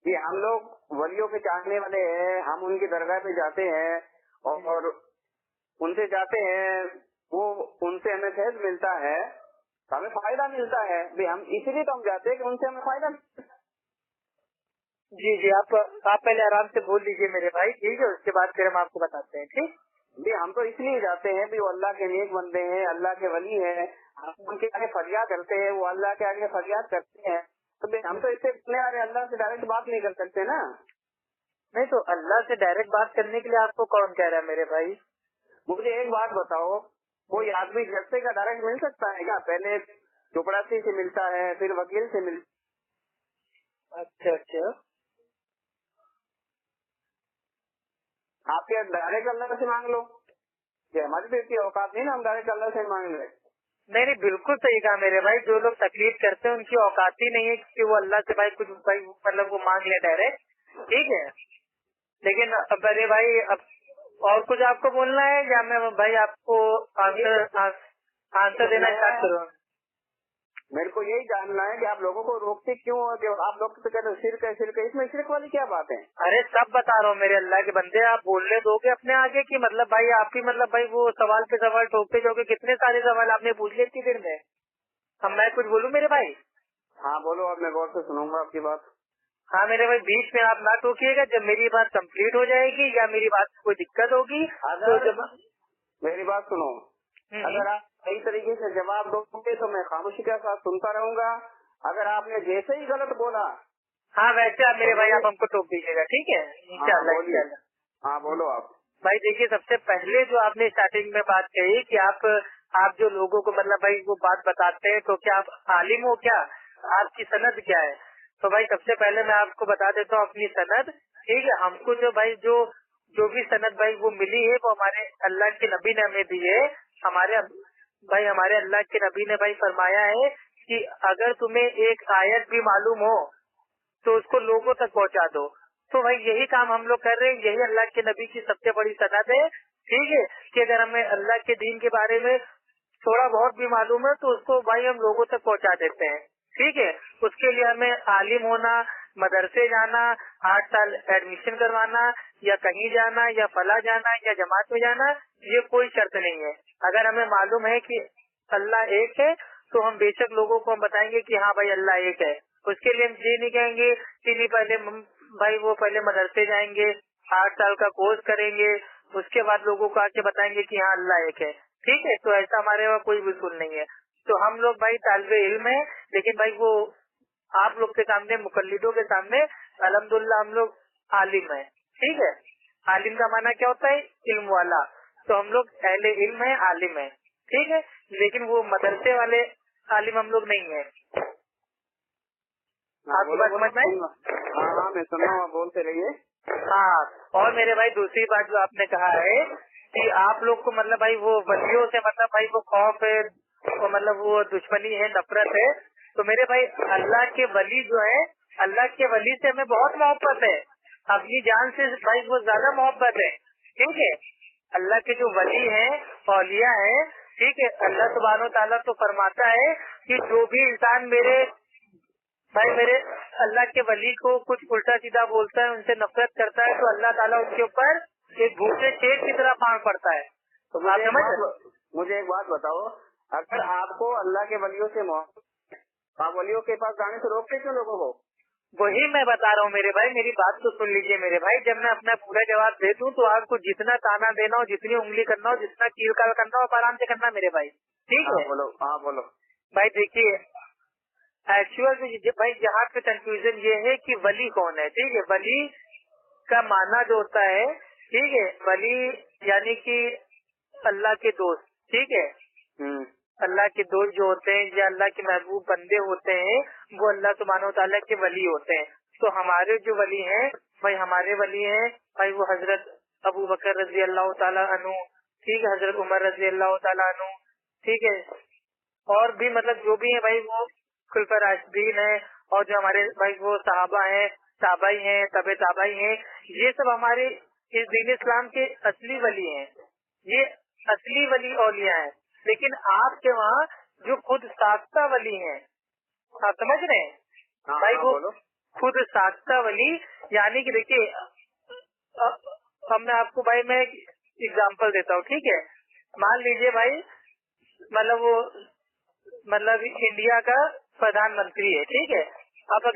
कि हम लोग वलियों के चाहने वाले हैं, हम उनकी दरगाह पे जाते हैं और उनसे जाते हैं, वो उनसे हमें फैज मिलता है, तो हमें फायदा मिलता है भी, हम इसलिए तो हम जाते हैं कि उनसे हमें फायदा। जी आप पहले आराम से बोल लीजिए मेरे भाई, ठीक है? उसके बाद फिर हम आपको बताते हैं, ठीक? भी हम तो इसलिए जाते हैं भी वो अल्लाह के नेक बंदे हैं, अल्लाह के वली हैं, हम उनके आगे फरियाद करते हैं, वो अल्लाह के आगे फरियाद करते हैं, तो हम तो इससे अपने अल्लाह से डायरेक्ट बात नहीं कर सकते ना। नहीं तो अल्लाह से डायरेक्ट बात करने के लिए आपको कौन कह रहा है मेरे भाई? मुझे एक बात बताओ, कोई आदमी जस्से का डायरेक्ट मिल सकता है क्या? पहले चुपड़ासी से मिलता है, फिर वकील से अच्छा आप क्या डायरेक्ट अल्लाह से मांग लो? ये हमारी तो इतनी औकात नहीं ना, हम डायरेक्ट अल्लाह से मांग रहे। नहीं बिल्कुल सही कहा मेरे भाई, जो लोग तकलीफ करते हैं उनकी औकात ही नहीं है कि वो अल्लाह से भाई कुछ भाई मतलब वो मांग ले डायरेक्ट, ठीक है? लेकिन अब अरे भाई अब और कुछ आपको बोलना है या मैं भाई आपको आंसर देना स्टार्ट करूँ? मेरे को यही जानना है कि आप लोगों को रोकते क्यों हो? कि आप लोग तो कहते हो शिरक है, इसमें शिरक वाली क्या बात है? अरे सब बता रहा हूँ मेरे अल्लाह के बंदे, आप बोलने दोगे अपने आगे की मतलब भाई आपकी मतलब भाई वो सवाल पे सवाल ठोकते जाओगे? कितने सारे सवाल आपने पूछ लिए इतनी देर में, अब मैं कुछ बोलूँ मेरे भाई? हाँ बोलो, अब मैं गौर से सुनूंगा आपकी बात। हाँ मेरे भाई, बीच में आप ना टोकिएगा, जब मेरी बात कंप्लीट हो जाएगी या मेरी बात में कोई दिक्कत होगी तो जब मेरी बात सुनो, अगर आप सही तरीके से जवाब दोगे तो मैं खामोशी के साथ सुनता रहूंगा, अगर आपने जैसे ही गलत बोला। हाँ वैसे आप मेरे भाई आप हमको टोक दीजिएगा, ठीक है? इंशाल्लाह। हाँ बोलो आप। भाई देखिए, सबसे पहले जो आपने स्टार्टिंग में बात कही कि आप जो लोगों को मतलब भाई वो बात बताते हैं, तो क्या आप आलिम हो क्या? आपकी सनद क्या है? तो भाई सबसे पहले मैं आपको बता देता हूँ अपनी सनद, ठीक है? हमको जो भाई जो भी सनद भाई वो मिली है वो हमारे अल्लाह के नबी ने हमें दी है। हमारे अल्लाह के नबी ने भाई फरमाया है कि अगर तुम्हें एक आयत भी मालूम हो तो उसको लोगों तक पहुंचा दो। तो भाई यही काम हम लोग कर रहे हैं, यही अल्लाह के नबी की सबसे बड़ी सनद है, ठीक है? कि अगर हमें अल्लाह के दीन के बारे में थोड़ा बहुत भी मालूम है तो उसको भाई हम लोगों तक पहुंचा देते हैं, ठीक है? उसके लिए हमें आलिम होना, मदरसे जाना, 8 साल एडमिशन करवाना, या कहीं जाना, या फला जाना, या जमात में जाना, ये कोई शर्त नहीं है। अगर हमें मालूम है कि अल्लाह एक है तो हम बेशक लोगों को हम बताएंगे कि हाँ भाई अल्लाह एक है। उसके लिए हम ये नहीं कहेंगे कि नहीं पहले मदरसे जाएंगे, 8 साल का कोर्स करेंगे, उसके बाद लोगों को आके बताएंगे कि हाँ अल्लाह एक है। ठीक है। तो ऐसा हमारे वहाँ कोई भी उसूल नहीं है। तो हम लोग भाई तालिबे इल्म है, लेकिन भाई वो आप लोग के सामने, मुकल्लिदों के सामने अल्हम्दुलिल्लाह हम लोग आलिम है। ठीक है, आलिम का माना क्या होता है? इल्म वाला। तो हम लोग अहले इल्म है, आलिम है। ठीक है, लेकिन वो मदरसे वाले आलिम हम लोग नहीं है। आपकी बात समझ में? हाँ मैं सुन रहा हूँ, बोलते रहिए। हाँ, और मेरे भाई दूसरी बात जो आपने कहा है कि आप लोग को मतलब भाई वो वलियों से मतलब भाई वो खौफ है, वो मतलब वो दुश्मनी है, नफरत है। तो मेरे भाई अल्लाह के वली जो है, अल्लाह के वली से हमें बहुत मोहब्बत है, अपनी जान से भाई वो ज्यादा मोहब्बत है। ठीक है, अल्लाह के जो वली हैं, औलिया है, ठीक है, अल्लाह सुब्हानो ताला तो फरमाता है कि जो भी इंसान मेरे अल्लाह के वली को कुछ उल्टा सीधा बोलता है, उनसे नफरत करता है, तो अल्लाह ताला उसके ऊपर एक भूखे शेर की तरह फाड़ पड़ता है। तो मुझे एक बात बताओ, अगर आपको अल्लाह के वलियों से मोहब्बत, आप वलियों के पास जाने से रोकते क्यों लोगों को? वही मैं बता रहा हूँ मेरे भाई, मेरी बात तो सुन लीजिए मेरे भाई। जब मैं अपना पूरा जवाब दे दूं तो आपको जितना ताना देना हो, जितनी उंगली करना हो, जितना कील करना हो, आप आराम से करना मेरे भाई। ठीक है, बोलो। हाँ बोलो भाई। देखिए, एक्चुअल में भाई यहाँ पे कंफ्यूजन ये है कि वली कौन है। ठीक है, वली का माना जो होता है, ठीक है, वली यानी कि अल्लाह के दोस्त। ठीक है, अल्लाह के दोस्त जो होते हैं या अल्लाह के महबूब बंदे होते हैं, वो अल्लाह सुब्हानो तआला के वली होते हैं। तो हमारे जो वली हैं भाई, हमारे वली हैं भाई वो हजरत अबू बकर रजी अल्लाह ताला अन्हु, ठीक है, हजरत उमर रजी अल्लाह ताला अन्हु, ठीक है, और भी मतलब जो भी है भाई वो खुलफा राशिदीन है, और जो हमारे भाई वो सहाबा हैं, ताबाई हैं, तबे ताबाई हैं, ये सब हमारे इस दीन इस्लाम के असली वली हैं। ये असली वली औलिया हैं। लेकिन आपके वहाँ जो खुद साख्ता वली हैं, आप समझ रहे हैं? हाँ, भाई वो बोलो। खुद साख्ता वली, यानी कि देखिए, अब मैं आपको भाई मैं एग्जांपल देता हूँ। ठीक है, मान लीजिए भाई मतलब वो मतलब इंडिया का प्रधानमंत्री है। ठीक है, अब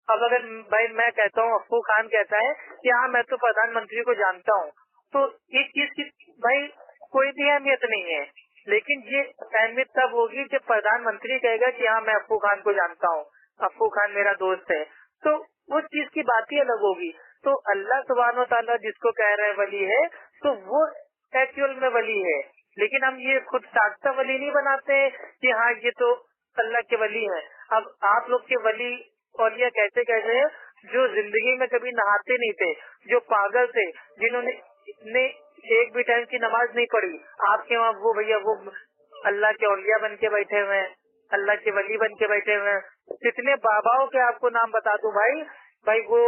अगर भाई मैं कहता हूँ, अफू खान कहता है कि हाँ मैं तो प्रधानमंत्री को जानता हूँ, तो इस चीज की भाई कोई भी अहमियत नहीं है। लेकिन ये अहमियत तब होगी जब प्रधानमंत्री कहेगा कि हाँ मैं अफू खान को जानता हूँ, अफू खान मेरा दोस्त है, तो उस चीज की बात ही अलग होगी। तो अल्लाह सुब्हानो तआला जिसको कह रहे हैं वली है, तो वो एक्चुअल में वली है। लेकिन हम ये खुद साख्ता वली नहीं बनाते हैं कि हाँ ये तो अल्लाह के वली है। अब आप लोग के वली और ये कैसे कैसे है, जो जिंदगी में कभी नहाते नहीं थे, जो पागल थे, जिन्होंने एक भी टाइम की नमाज नहीं पढ़ी, आपके वहाँ वो भैया वो अल्लाह के औलिया बन के बैठे हुए हैं, अल्लाह के वली बन के बैठे हुए हैं। कितने बाबाओं के आपको नाम बता दूं भाई वो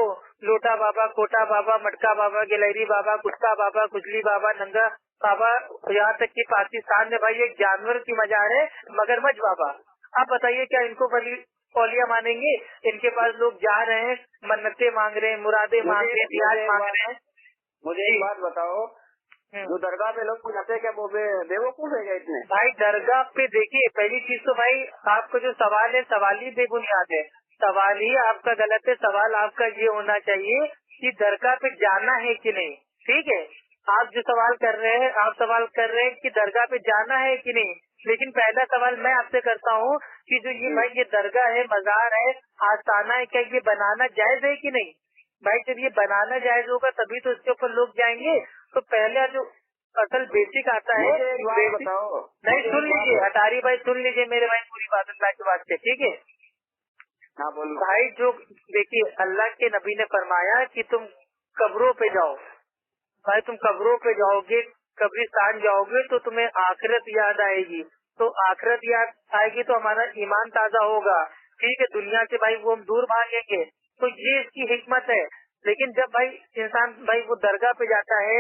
लोटा बाबा, कोटा बाबा, मटका बाबा, गिलहरी बाबा, कुत्ता बाबा, कुचली बाबा, नंगा बाबा, यहाँ तक कि पाकिस्तान में भाई एक जानवर की मजार है, मगरमच्छ बाबा। आप बताइए क्या इनको वली औलिया मानेंगे? इनके पास लोग जा रहे हैं, मन्नतें मांग रहे हैं, मुरादे मांग रहे हैं, दियाज मांग रहे हैं। मुझे एक बात बताओ, जो दरगाह पे लोग जाते हैं क्या वो बेवकूफ है क्या इतने? भाई दरगाह पे देखिए, पहली चीज तो भाई आपका जो सवाल है, सवाल ही बेबुनियाद है, सवाल ही आपका गलत है। सवाल आपका ये होना चाहिए कि दरगाह पे जाना है कि नहीं। ठीक है, आप जो सवाल कर रहे हैं, आप सवाल कर रहे हैं कि दरगाह पे जाना है कि नहीं। लेकिन पहला सवाल मैं आपसे करता हूँ कि जो ये भाई ये दरगाह है, मजार है, आस्थाना है, क्या ये बनाना जायज है कि नहीं? भाई जब ये बनाना जायज होगा तभी तो इसके ऊपर लोग जाएंगे। तो पहले जो असल बेसिक आता है, बताओ। नहीं सुन लीजिए अटारी भाई, सुन लीजिए मेरे भाई पूरी बात अल्लाह की बात से। ठीक है, हाँ बोलो भाई। जो देखिए अल्लाह के नबी ने फरमाया कि तुम कब्रों पे जाओ, भाई तुम कब्रों पे जाओगे, कब्रिस्तान जाओगे तो तुम्हें आखिरत याद आएगी। तो आखिरत याद आएगी तो हमारा ईमान ताजा होगा। ठीक है, दुनिया से भाई वो हम दूर भागेंगे। तो ये इसकी हिकमत है। लेकिन जब भाई इंसान भाई वो दरगाह पे जाता है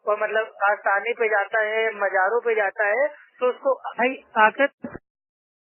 और मतलब आस्थाने पे जाता है, मजारों पे जाता है, तो उसको भाई आखिरत